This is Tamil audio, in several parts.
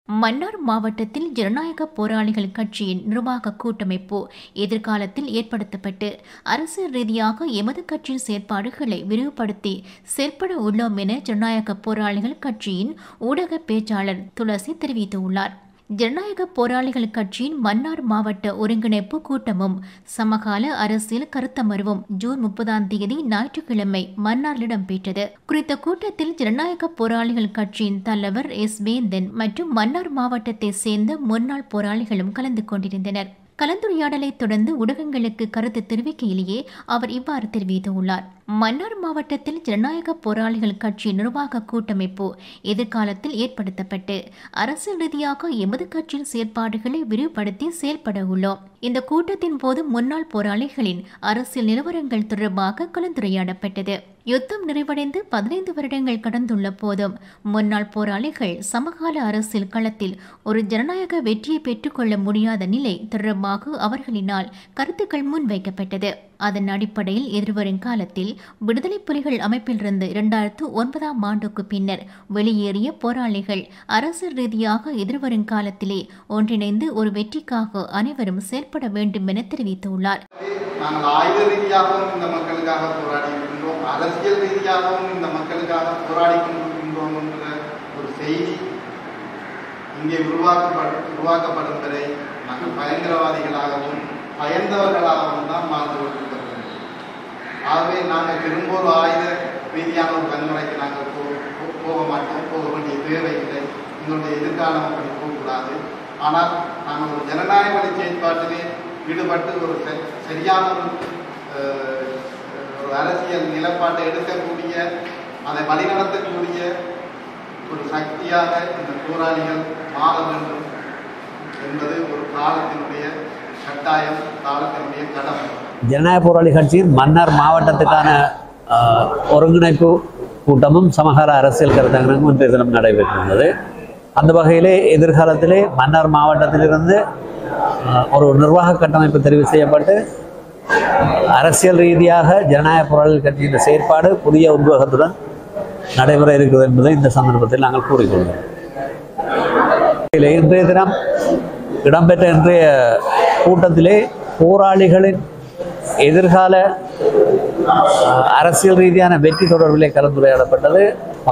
மன்னார் மாவட்டத்தில் ஜனநாயக போராளிகள் கட்சியின் நிர்வாக கூட்டமைப்பு எதிர்காலத்தில் ஏற்படுத்தப்பட்டு அரசியல் ரீதியாக எமது கட்சியின் செயற்பாடுகளை விரிவுபடுத்தி செயல்பட உள்ளோம் என ஜனநாயக போராளிகள் கட்சியின் ஊடக பேச்சாளர் துளசி தெரிவித்துள்ளார். ஜனநாயக போராளிகள் கட்சியின் மன்னார் மாவட்ட ஒருங்கிணைப்பு கூட்டமும் சமகால அரசியல் கருத்தமர்வும் ஜூன் 30 ஞாயிற்றுக்கிழமை மன்னாரில் இடம்பெற்றது. குறித்த கூட்டத்தில் ஜனநாயக போராளிகள் கட்சியின் தலைவர் எஸ். வேந்தன் மற்றும் மன்னார் மாவட்டத்தை சேர்ந்த முன்னாள் போராளிகளும் கலந்து கொண்டிருந்தனர். கலந்துரையாடலை தொடர்ந்து ஊடகங்களுக்கு கருத்து தெரிவிக்கையிலேயே அவர் இவ்வாறு தெரிவித்துள்ளார். மன்னார் மாவட்டத்தில் ஜனநாயக போராளிகள் கட்சி நிர்வாக கூட்டமைப்பு எதிர்காலத்தில் ஏற்படுத்தப்பட்டு அரசியல் ரீதியாக எமது கட்சியின் செயற்பாடுகளை விரிவுபடுத்தி செயல்பட உள்ளோம். இந்த கூட்டத்தின் போது முன்னாள் போராளிகளின் அரசியல் நிலவரங்கள் தொடர்பாக கலந்துரையாடப்பட்டது. யுத்தம் நிறைவடைந்து 15 வருடங்கள் கடந்துள்ள போதும் முன்னாள் போராளிகள் சமகால அரசியல் களத்தில் ஒரு ஜனநாயக வெற்றியை பெற்றுக்கொள்ள முடியாத நிலை தொடர்பாக அவர்களினால் கருத்துக்கள் முன்வைக்கப்பட்டது. அதன் அடிப்படையில் எதிர்வரும் காலத்தில் விடுதலை புலிகள் அமைப்பிலிருந்து 2009 ஆண்டுக்கு பின்னர் வெளியேறிய போராளிகள் அரசியல் ரீதியாக எதிர்வரும் காலத்திலே ஒன்றிணைந்து ஒரு வெற்றிக்காக அனைவரும் செயல்பட வேண்டும் என தெரிவித்துள்ளார். நாங்கள் ஆயுத ரீதியாகவும் இந்த மக்களுக்காக போராடி இருக்கின்றோம், அரசியல் ரீதியாகவும் இந்த மக்களுக்காக போராடி கொண்டிருக்கின்றோம் என்ற ஒரு செய்தி இங்கே உருவாக்கப்படும் வரை நாங்கள் பயங்கரவாதிகளாகவும் பயந்தவர்களாகவும் தான் வாழ்ந்து கொண்டிருக்கிறோம். ஆகவே நாங்கள் திரும்ப ஒரு ஆயுத ரீதியான ஒரு வன்முறைக்கு நாங்கள் போக மாட்டோம், போக வேண்டிய தேவையில்லை. எங்களுடைய எதிர்காலம் அப்படி போகக்கூடாது. ஆனால் நாங்கள் ஒரு ஜனநாயக வழி செயற்பாட்டிலே ஈடுபட்டு ஒரு சரியான ஒரு அரசியல் நிலைப்பாட்டை எடுக்கக்கூடிய, அதை வழிநடத்தக்கூடிய ஒரு சக்தியாக இந்த போராளிகள் மாற வேண்டும் என்பது ஒரு காலத்தினுடைய கட்டாயம், காலத்தினுடைய கடமை. ஜனநாயக போராளி கட்சியின் மன்னார் மாவட்டத்துக்கான ஒருங்கிணைப்பு கூட்டமும் சமகால அரசியல் கருத்தரங்கும் இன்றைய தினம் நடைபெற்றிருந்தது. அந்த வகையிலே எதிர்காலத்திலே மன்னார் மாவட்டத்திலிருந்து ஒரு நிர்வாக கட்டமைப்பு தெரிவு செய்யப்பட்டு அரசியல் ரீதியாக ஜனநாயக போராளிகள் கட்சியின் செயற்பாடு புதிய உத்வேகத்துடன் நடைபெற இருக்கிறது என்பதை இந்த சந்தர்ப்பத்தில் நாங்கள் கூறிக்கொள்கிறோம். இன்றைய தினம் இடம்பெற்ற இன்றைய கூட்டத்திலே போராளிகளின் எதிர்கால அரசியல் ரீதியான வெற்றி தொடர்பிலே கலந்துரையாடப்பட்டது.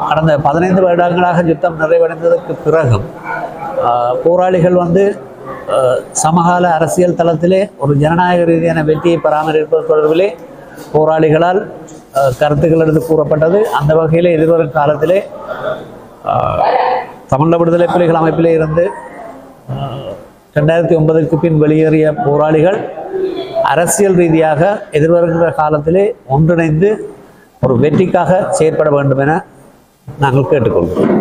கடந்த 15 வருடங்களாக யுத்தம் நிறைவடைந்ததற்கு பிறகும் போராளிகள் சமகால அரசியல் தளத்திலே ஒரு ஜனநாயக ரீதியான வெற்றியை பராமரிப்பது தொடர்பிலே போராளிகளால் கருத்துக்கள் எடுத்து கூறப்பட்டது. அந்த வகையிலே எதிர்வரும் காலத்திலே தமிழ் விடுதலை புலிகள் அமைப்பிலே இருந்து 2009க்கு பின் வெளியேறிய போராளிகள் அரசியல் ரீதியாக எதிர்வருகின்ற காலத்திலே ஒன்றிணைந்து ஒரு வெற்றிக்காக செயற்பட வேண்டும் என நாங்கள் கேட்டுக்கொள்கிறோம்.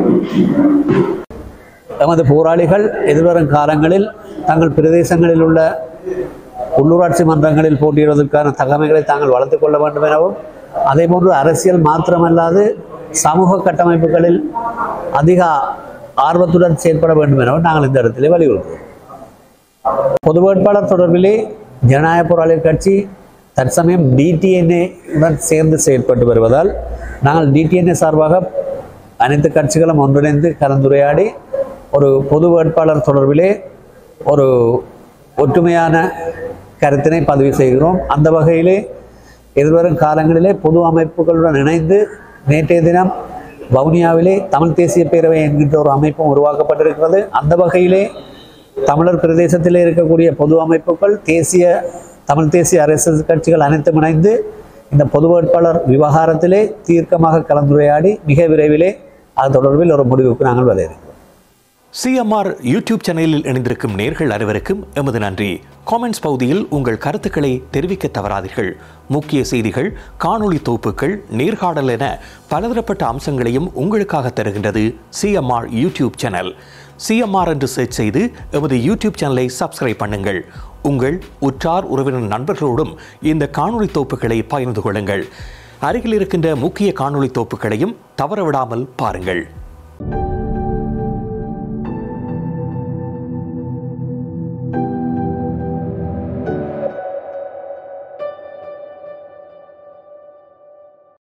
எமது போராளிகள் எதிர்வரும் காலங்களில் தங்கள் பிரதேசங்களில் உள்ள உள்ளூராட்சி மன்றங்களில் போட்டியிடுவதற்கான தகமைகளை தாங்கள் வளர்த்து கொள்ள வேண்டும் எனவும், அதேபோன்று அரசியல் மாத்திரமல்லாது சமூக கட்டமைப்புகளில் அதிக ஆர்வத்துடன் செயற்பட வேண்டும் எனவும் நாங்கள் இந்த இடத்திலே வலியுறுத்துகிறோம். பொது வேட்பாளர் தொடர்பிலே ஜனநாயக போராளிகள் கட்சி தற்சமயம் DTNA உடன் சேர்ந்து செயல்பட்டு வருவதால் நாங்கள் DTNA சார்பாக அனைத்து கட்சிகளும் ஒன்றிணைந்து கலந்துரையாடி ஒரு பொது வேட்பாளர் தொடர்பிலே ஒரு ஒற்றுமையான கருத்தினை பதிவு செய்கிறோம். அந்த வகையிலே எதிர்வரும் காலங்களிலே பொது அமைப்புகளுடன் இணைந்து நேற்றைய தினம் வவுனியாவிலே தமிழ் தேசிய பேரவை என்கின்ற ஒரு அமைப்பும் உருவாக்கப்பட்டிருக்கிறது. அந்த வகையிலே தமிழர் பிரதேசத்திலே இருக்கக்கூடிய பொது அமைப்புகள், தமிழ் தேசிய அரசியல் கட்சிகள் அனைத்தும் இணைந்து இந்த பொது வேட்பாளர் விவகாரத்திலே தீர்க்கமாக கலந்துரையாடி மிக விரைவிலே அது தொடர்பில் ஒரு முடிவுக்கு நாங்கள் வர இருக்கிறோம். CMR யூடியூப் சேனலில் இணைந்திருக்கும் நேர்கள் அனைவருக்கும் எமது நன்றி. காமெண்ட்ஸ் பகுதியில் உங்கள் கருத்துக்களை தெரிவிக்க தவறாதீர்கள். முக்கிய செய்திகள், காணொளி தொகுப்புகள், நேர்காணல் என பலதரப்பட்ட அம்சங்களையும் உங்களுக்காக தருகின்றது CMR யூடியூப் சேனல். CMR என்று சர்ச் செய்து எமது யூடியூப் சேனலை சப்ஸ்கிரைப் பண்ணுங்கள். உங்கள் உற்றார் உறவினர் நண்பர்களோடும் இந்த காணொளி தொகுப்புகளை பகிர்ந்து கொள்ளுங்கள். அருகில் இருக்கின்ற முக்கிய காணொளி தொகுப்புகளையும் தவறவிடாமல் பாருங்கள்.